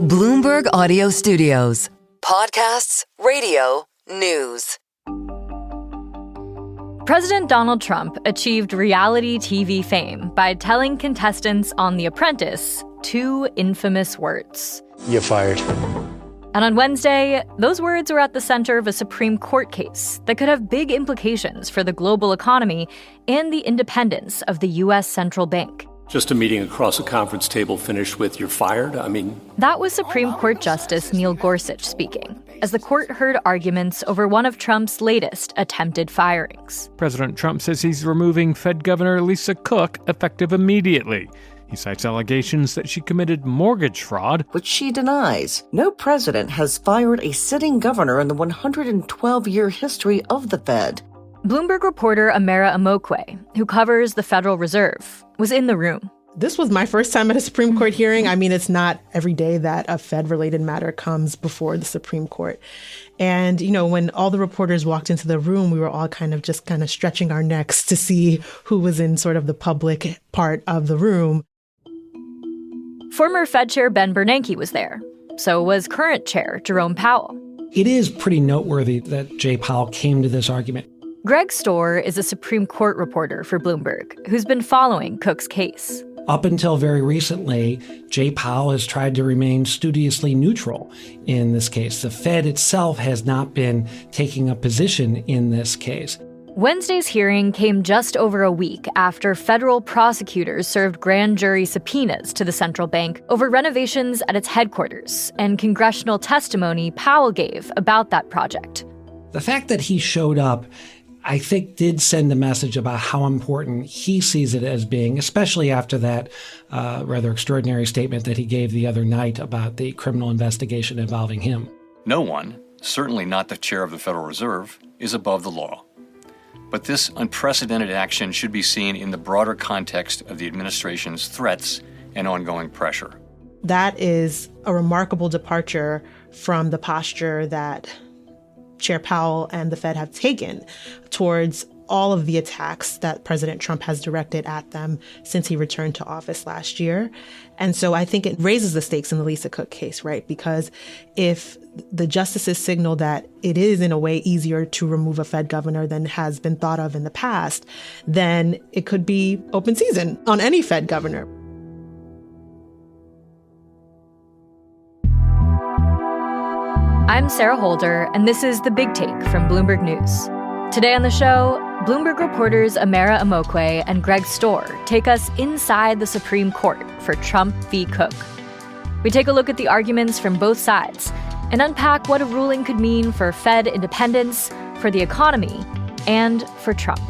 Bloomberg Audio Studios. Podcasts, radio, news. President Donald Trump achieved reality TV fame by telling contestants on The Apprentice 2 infamous words. You're fired. And on Wednesday, those words were at the center of a Supreme Court case that could have big implications for the global economy and the independence of the U.S. central bank. Just a meeting across a conference table finished with "you're fired"? That was Supreme Court Justice Neil Gorsuch speaking, as the court heard arguments over one of Trump's latest attempted firings. President Trump says he's removing Fed Governor Lisa Cook effective immediately. He cites allegations that she committed mortgage fraud, which she denies. No president has fired a sitting governor in the 112-year history of the Fed. Bloomberg reporter Amara Omeokwe, who covers the Federal Reserve, was in the room. This was my first time at a Supreme Court hearing. It's not every day that a Fed-related matter comes before the Supreme Court. And, when all the reporters walked into the room, we were all kind of stretching our necks to see who was in sort of the public part of the room. Former Fed Chair Ben Bernanke was there. So was current Chair Jerome Powell. It is pretty noteworthy that Jay Powell came to this argument. Greg Stohr is a Supreme Court reporter for Bloomberg who's been following Cook's case. Up until very recently, Jay Powell has tried to remain studiously neutral in this case. The Fed itself has not been taking a position in this case. Wednesday's hearing came just over a week after federal prosecutors served grand jury subpoenas to the central bank over renovations at its headquarters and congressional testimony Powell gave about that project. The fact that he showed up, I think, did send a message about how important he sees it as being, especially after that rather extraordinary statement that he gave the other night about the criminal investigation involving him. No one, certainly not the chair of the Federal Reserve, is above the law. But this unprecedented action should be seen in the broader context of the administration's threats and ongoing pressure. That is a remarkable departure from the posture that Chair Powell and the Fed have taken towards all of the attacks that President Trump has directed at them since he returned to office last year. And so I think it raises the stakes in the Lisa Cook case, right? Because if the justices signal that it is in a way easier to remove a Fed governor than has been thought of in the past, then it could be open season on any Fed governor. I'm Sarah Holder, and this is The Big Take from Bloomberg News. Today on the show, Bloomberg reporters Amara Omeokwe and Greg Stohr take us inside the Supreme Court for Trump v. Cook. We take a look at the arguments from both sides and unpack what a ruling could mean for Fed independence, for the economy, and for Trump.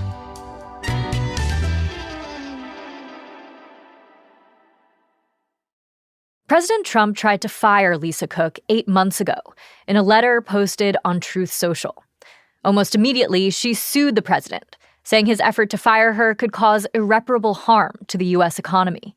President Trump tried to fire Lisa Cook 8 months ago in a letter posted on Truth Social. Almost immediately, she sued the president, saying his effort to fire her could cause irreparable harm to the U.S. economy.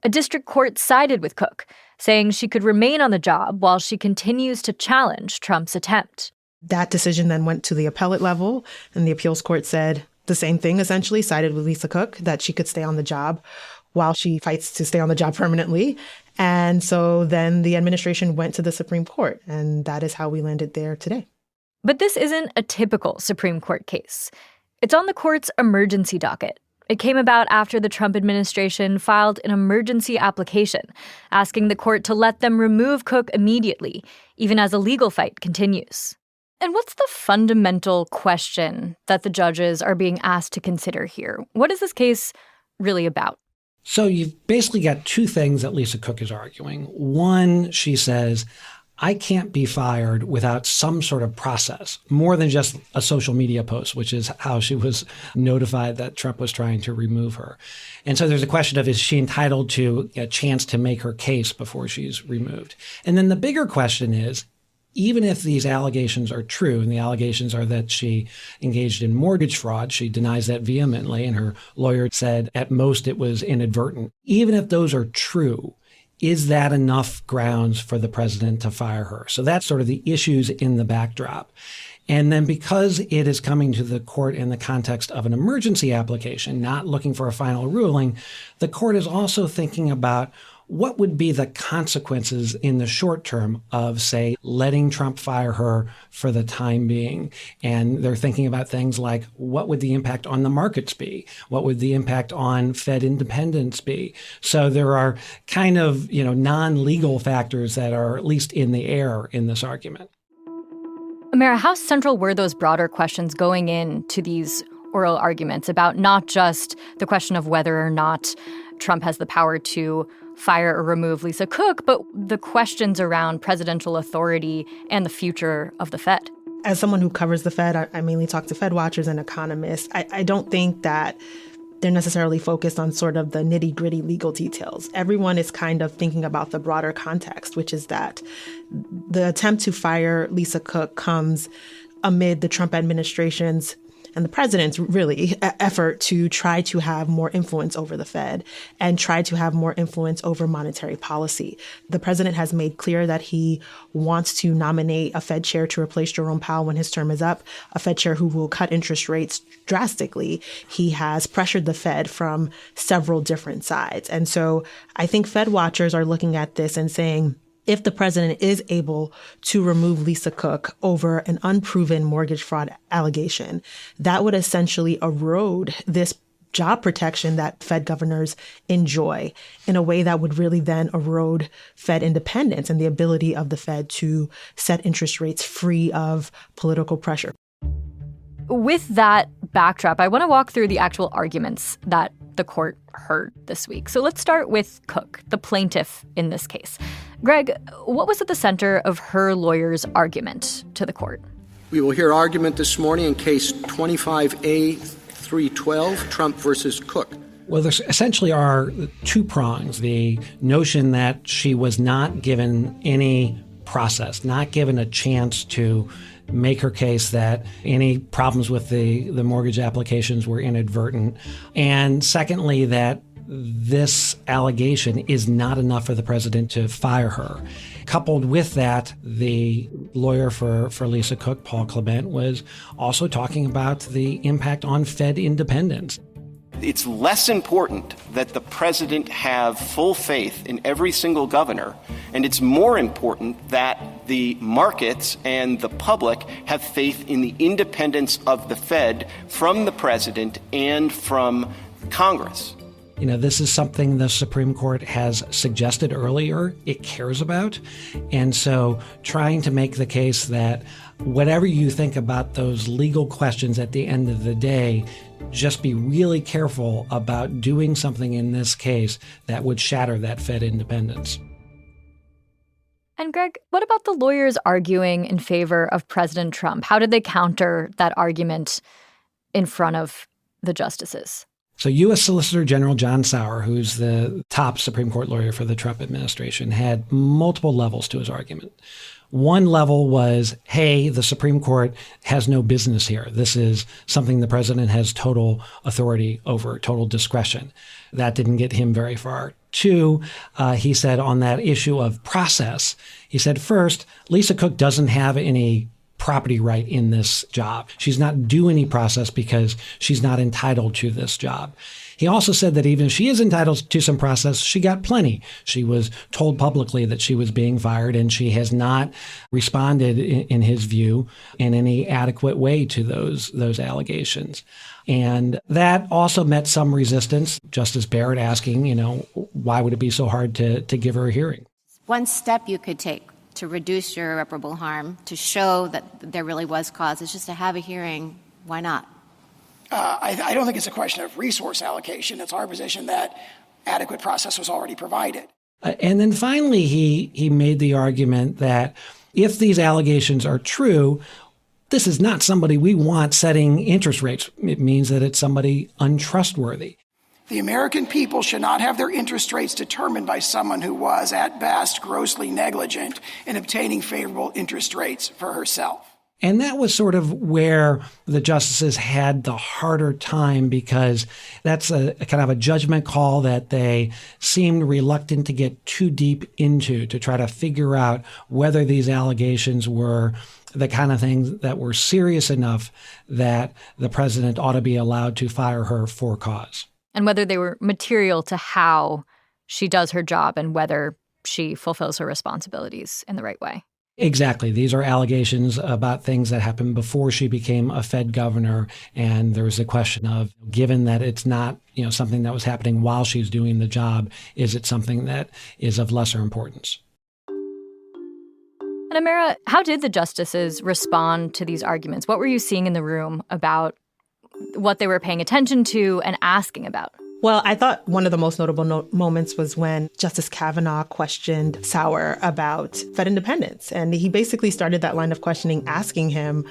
A district court sided with Cook, saying she could remain on the job while she continues to challenge Trump's attempt. That decision then went to the appellate level, and the appeals court said the same thing, essentially, sided with Lisa Cook, that she could stay on the job while she fights to stay on the job permanently. And so then the administration went to the Supreme Court, and that is how we landed there today. But this isn't a typical Supreme Court case. It's on the court's emergency docket. It came about after the Trump administration filed an emergency application asking the court to let them remove Cook immediately, even as a legal fight continues. And what's the fundamental question that the judges are being asked to consider here? What is this case really about? So you've basically got two things that Lisa Cook is arguing. One, she says, I can't be fired without some sort of process, more than just a social media post, which is how she was notified that Trump was trying to remove her. And so there's a question of, is she entitled to a chance to make her case before she's removed? And then the bigger question is, even if these allegations are true, and the allegations are that she engaged in mortgage fraud, she denies that vehemently, and her lawyer said at most it was inadvertent. Even if those are true, is that enough grounds for the president to fire her? So that's sort of the issues in the backdrop. And then because it is coming to the court in the context of an emergency application, not looking for a final ruling, the court is also thinking about what would be the consequences in the short term of, say, letting Trump fire her for the time being? And they're thinking about things like, what would the impact on the markets be? What would the impact on Fed independence be? So there are kind of, non-legal factors that are at least in the air in this argument. Amara, how central were those broader questions going into these oral arguments about not just the question of whether or not Trump has the power to fire or remove Lisa Cook, but the questions around presidential authority and the future of the Fed? As someone who covers the Fed, I mainly talk to Fed watchers and economists. I don't think that they're necessarily focused on sort of the nitty-gritty legal details. Everyone is kind of thinking about the broader context, which is that the attempt to fire Lisa Cook comes amid the Trump administration's and the president's really effort to try to have more influence over the Fed and try to have more influence over monetary policy. The president has made clear that he wants to nominate a Fed chair to replace Jerome Powell when his term is up, a Fed chair who will cut interest rates drastically. He has pressured the Fed from several different sides. And so I think Fed watchers are looking at this and saying, if the president is able to remove Lisa Cook over an unproven mortgage fraud allegation, that would essentially erode this job protection that Fed governors enjoy in a way that would really then erode Fed independence and the ability of the Fed to set interest rates free of political pressure. With that backdrop, I want to walk through the actual arguments that the court heard this week. So let's start with Cook, the plaintiff in this case. Greg, what was at the center of her lawyer's argument to the court? We will hear argument this morning in case 25A312, Trump versus Cook. Well, there essentially are two prongs. The notion that she was not given any process, not given a chance to make her case that any problems with the mortgage applications were inadvertent. And secondly, that this allegation is not enough for the president to fire her. Coupled with that, the lawyer for Lisa Cook, Paul Clement, was also talking about the impact on Fed independence. It's less important that the president have full faith in every single governor, and it's more important that the markets and the public have faith in the independence of the Fed from the president and from Congress. This is something the Supreme Court has suggested earlier it cares about. And so trying to make the case that whatever you think about those legal questions at the end of the day, just be really careful about doing something in this case that would shatter that Fed independence. And Greg, what about the lawyers arguing in favor of President Trump? How did they counter that argument in front of the justices? So U.S. Solicitor General John Sauer, who's the top Supreme Court lawyer for the Trump administration, had multiple levels to his argument. One level was, hey, the Supreme Court has no business here. This is something the president has total authority over, total discretion. That didn't get him very far. Two, he said on that issue of process, he said, first, Lisa Cook doesn't have any property right in this job. She's not due any process because she's not entitled to this job. He also said that even if she is entitled to some process, she got plenty. She was told publicly that she was being fired, and she has not responded, in his view, in any adequate way to those allegations. And that also met some resistance. Justice Barrett asking, why would it be so hard to give her a hearing? One step you could take to reduce your irreparable harm, to show that there really was cause, is just to have a hearing. Why not? I don't think it's a question of resource allocation. It's our position that adequate process was already provided. And then finally, he made the argument that if these allegations are true, this is not somebody we want setting interest rates. It means that it's somebody untrustworthy. The American people should not have their interest rates determined by someone who was, at best, grossly negligent in obtaining favorable interest rates for herself. And that was sort of where the justices had the harder time, because that's a kind of a judgment call that they seemed reluctant to get too deep into, to try to figure out whether these allegations were the kind of things that were serious enough that the president ought to be allowed to fire her for cause. And whether they were material to how she does her job and whether she fulfills her responsibilities in the right way. Exactly. These are allegations about things that happened before she became a Fed governor. And there's a question of, given that it's not, something that was happening while she's doing the job, is it something that is of lesser importance? And Amara, how did the justices respond to these arguments? What were you seeing in the room about what they were paying attention to and asking about? Well, I thought one of the most notable moments was when Justice Kavanaugh questioned Stohr about Fed independence. And he basically started that line of questioning asking him,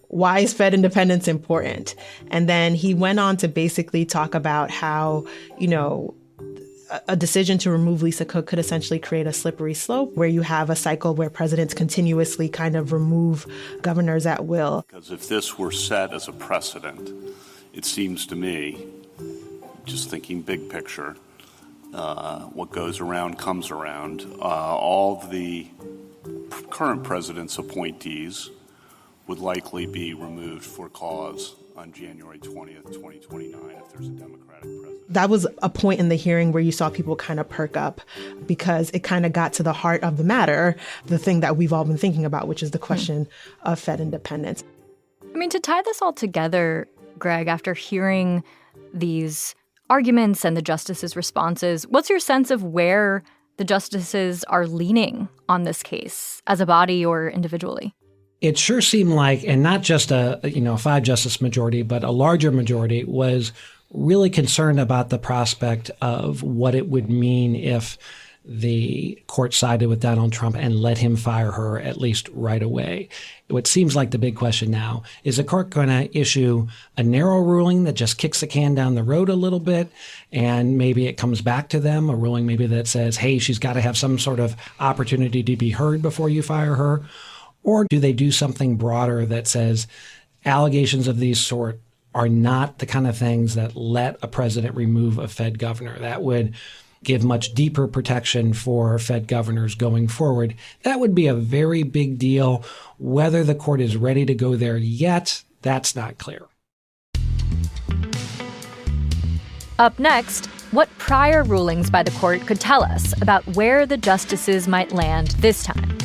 why is Fed independence important? And then he went on to basically talk about how, a decision to remove Lisa Cook could essentially create a slippery slope where you have a cycle where presidents continuously kind of remove governors at will. Because if this were set as a precedent, it seems to me, just thinking big picture, what goes around comes around. All the current president's appointees would likely be removed for cause on January 20th, 2029, if there's a Democratic president. That was a point in the hearing where you saw people kind of perk up because it kind of got to the heart of the matter, the thing that we've all been thinking about, which is the question of Fed independence. I mean, to tie this all together, Greg, after hearing these arguments and the justices' responses, what's your sense of where the justices are leaning on this case as a body or individually? It sure seemed like, and not just a 5-justice majority, but a larger majority was really concerned about the prospect of what it would mean if the court sided with Donald Trump and let him fire her at least right away. What seems like the big question now is the court going to issue a narrow ruling that just kicks the can down the road a little bit, and maybe it comes back to them, a ruling maybe that says, hey, she's got to have some sort of opportunity to be heard before you fire her? Or do they do something broader that says allegations of these sort are not the kind of things that let a president remove a Fed governor? That would give much deeper protection for Fed governors going forward. That would be a very big deal. Whether the court is ready to go there yet, that's not clear. Up next, what prior rulings by the court could tell us about where the justices might land this time,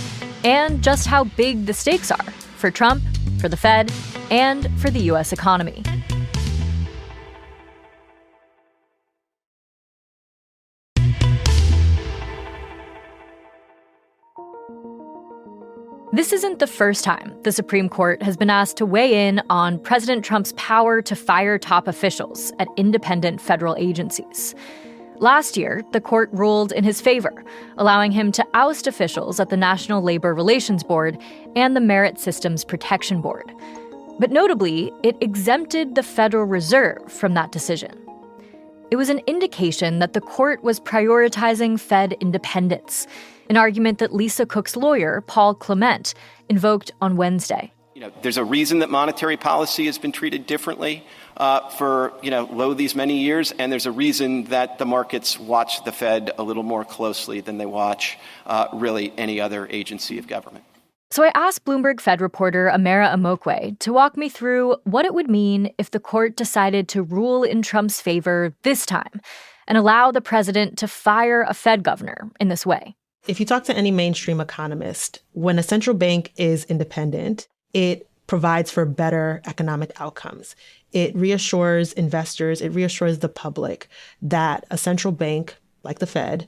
and just how big the stakes are for Trump, for the Fed, and for the U.S. economy. This isn't the first time the Supreme Court has been asked to weigh in on President Trump's power to fire top officials at independent federal agencies. Last year, the court ruled in his favor, allowing him to oust officials at the National Labor Relations Board and the Merit Systems Protection Board. But notably, it exempted the Federal Reserve from that decision. It was an indication that the court was prioritizing Fed independence, an argument that Lisa Cook's lawyer, Paul Clement, invoked on Wednesday. There's a reason that monetary policy has been treated differently for these many years, and there's a reason that the markets watch the Fed a little more closely than they watch really any other agency of government. So I asked Bloomberg Fed reporter Amara Omeokwe to walk me through what it would mean if the court decided to rule in Trump's favor this time and allow the president to fire a Fed governor in this way. If you talk to any mainstream economist, when a central bank is independent, it provides for better economic outcomes. It reassures investors, it reassures the public that a central bank, like the Fed,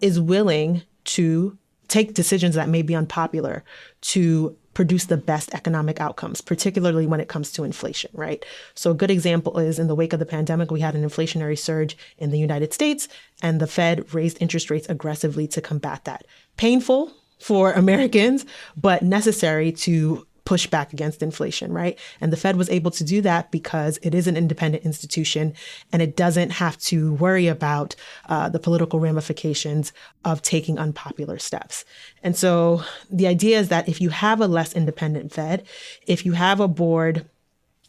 is willing to take decisions that may be unpopular to produce the best economic outcomes, particularly when it comes to inflation, right? So a good example is in the wake of the pandemic, we had an inflationary surge in the United States, and the Fed raised interest rates aggressively to combat that. Painful for Americans, but necessary to push back against inflation, right? And the Fed was able to do that because it is an independent institution and it doesn't have to worry about the political ramifications of taking unpopular steps. And so the idea is that if you have a less independent Fed, if you have a board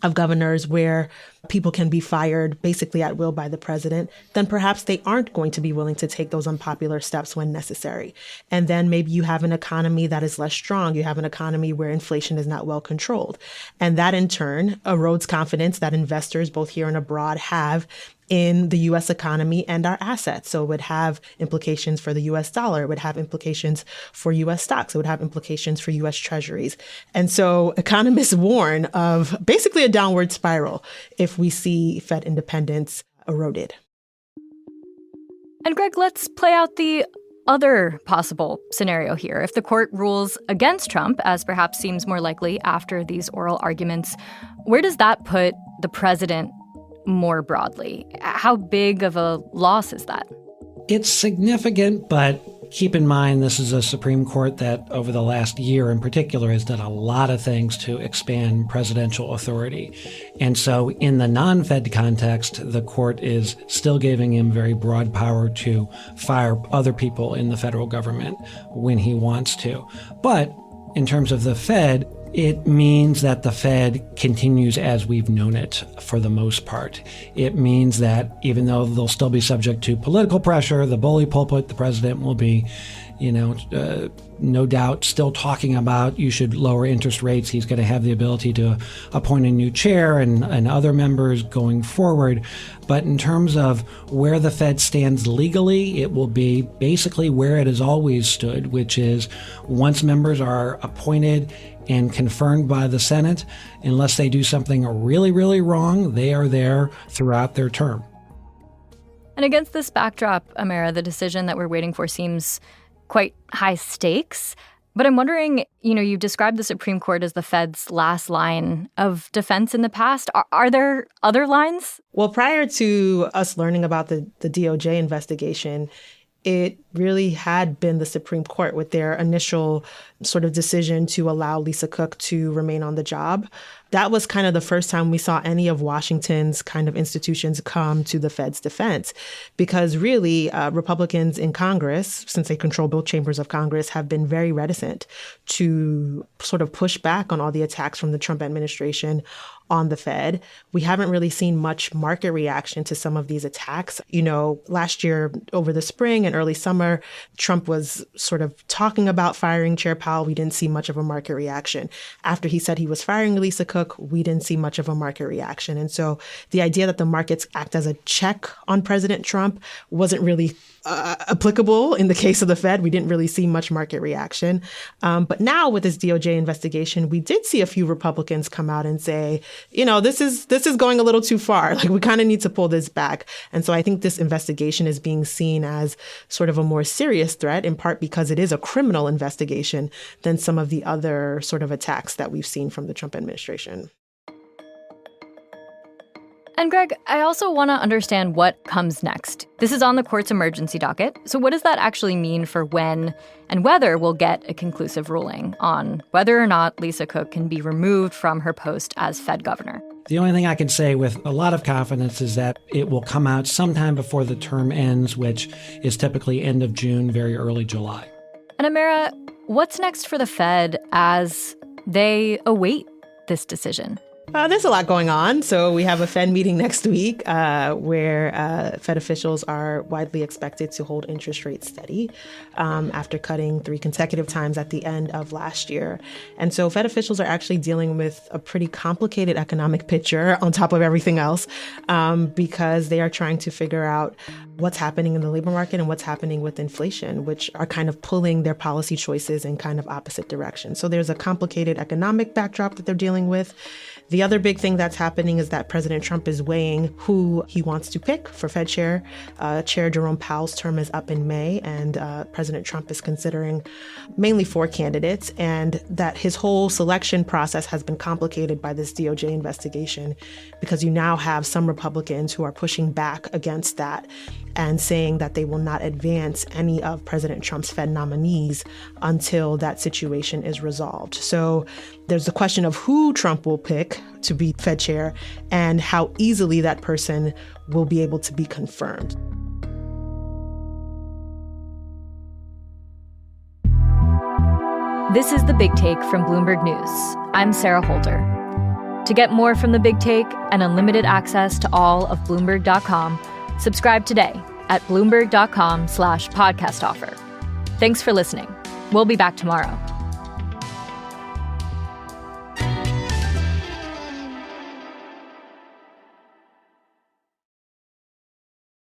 of governors where people can be fired basically at will by the president, then perhaps they aren't going to be willing to take those unpopular steps when necessary. And then maybe you have an economy that is less strong. You have an economy where inflation is not well controlled. And that in turn erodes confidence that investors both here and abroad have in the U.S. economy and our assets. So it would have implications for the U.S. dollar. It would have implications for U.S. stocks. It would have implications for U.S. treasuries. And so economists warn of basically a downward spiral if we see Fed independence eroded. And Greg, let's play out the other possible scenario here. If the court rules against Trump, as perhaps seems more likely after these oral arguments, where does that put the president more broadly? How big of a loss is that? It's significant, but keep in mind this is a Supreme Court that over the last year in particular has done a lot of things to expand presidential authority. And so in the non-Fed context, the court is still giving him very broad power to fire other people in the federal government when he wants to. But in terms of the Fed, it means that the Fed continues as we've known it for the most part. It means that even though they'll still be subject to political pressure, the bully pulpit, the president will be, no doubt still talking about you should lower interest rates. He's going to have the ability to appoint a new chair and other members going forward. But in terms of where the Fed stands legally, it will be basically where it has always stood, which is once members are appointed and confirmed by the Senate, unless they do something really, really wrong, they are there throughout their term. And against this backdrop, Amara, the decision that we're waiting for seems quite high stakes. But I'm wondering, you've described the Supreme Court as the Fed's last line of defense in the past. Are there other lines? Well, prior to us learning about the DOJ investigation, it really had been the Supreme Court with their initial sort of decision to allow Lisa Cook to remain on the job. That was kind of the first time we saw any of Washington's kind of institutions come to the Fed's defense, because really Republicans in Congress, since they control both chambers of Congress, have been very reticent to sort of push back on all the attacks from the Trump administration on the Fed. We haven't really seen much market reaction to some of these attacks. Last year over the spring and early summer, Trump was sort of talking about firing Chair Powell. We didn't see much of a market reaction. After he said he was firing Lisa Cook, we didn't see much of a market reaction. And so the idea that the markets act as a check on President Trump wasn't really applicable in the case of the Fed. We didn't really see much market reaction. But now with this DOJ investigation, we did see a few Republicans come out and say, this is going a little too far. Like, we kind of need to pull this back. And so I think this investigation is being seen as sort of a more serious threat, in part because it is a criminal investigation than some of the other sort of attacks that we've seen from the Trump administration. And Greg, I also want to understand what comes next. This is on the court's emergency docket. So what does that actually mean for when and whether we'll get a conclusive ruling on whether or not Lisa Cook can be removed from her post as Fed governor? The only thing I can say with a lot of confidence is that it will come out sometime before the term ends, which is typically end of June, very early July. And Amara, what's next for the Fed as they await this decision? There's a lot going on. So we have a Fed meeting next week where Fed officials are widely expected to hold interest rates steady after cutting 3 consecutive times at the end of last year. And so Fed officials are actually dealing with a pretty complicated economic picture on top of everything else because they are trying to figure out what's happening in the labor market and what's happening with inflation, which are kind of pulling their policy choices in kind of opposite directions. So there's a complicated economic backdrop that they're dealing with. The other big thing that's happening is that President Trump is weighing who he wants to pick for Fed chair. Chair Jerome Powell's term is up in May, and President Trump is considering mainly 4 candidates, and that his whole selection process has been complicated by this DOJ investigation because you now have some Republicans who are pushing back against that and saying that they will not advance any of President Trump's Fed nominees until that situation is resolved. So there's the question of who Trump will pick to be Fed chair and how easily that person will be able to be confirmed. This is The Big Take from Bloomberg News. I'm Sarah Holder. To get more from The Big Take and unlimited access to all of Bloomberg.com, subscribe today at Bloomberg.com/podcast offer. Thanks for listening. We'll be back tomorrow.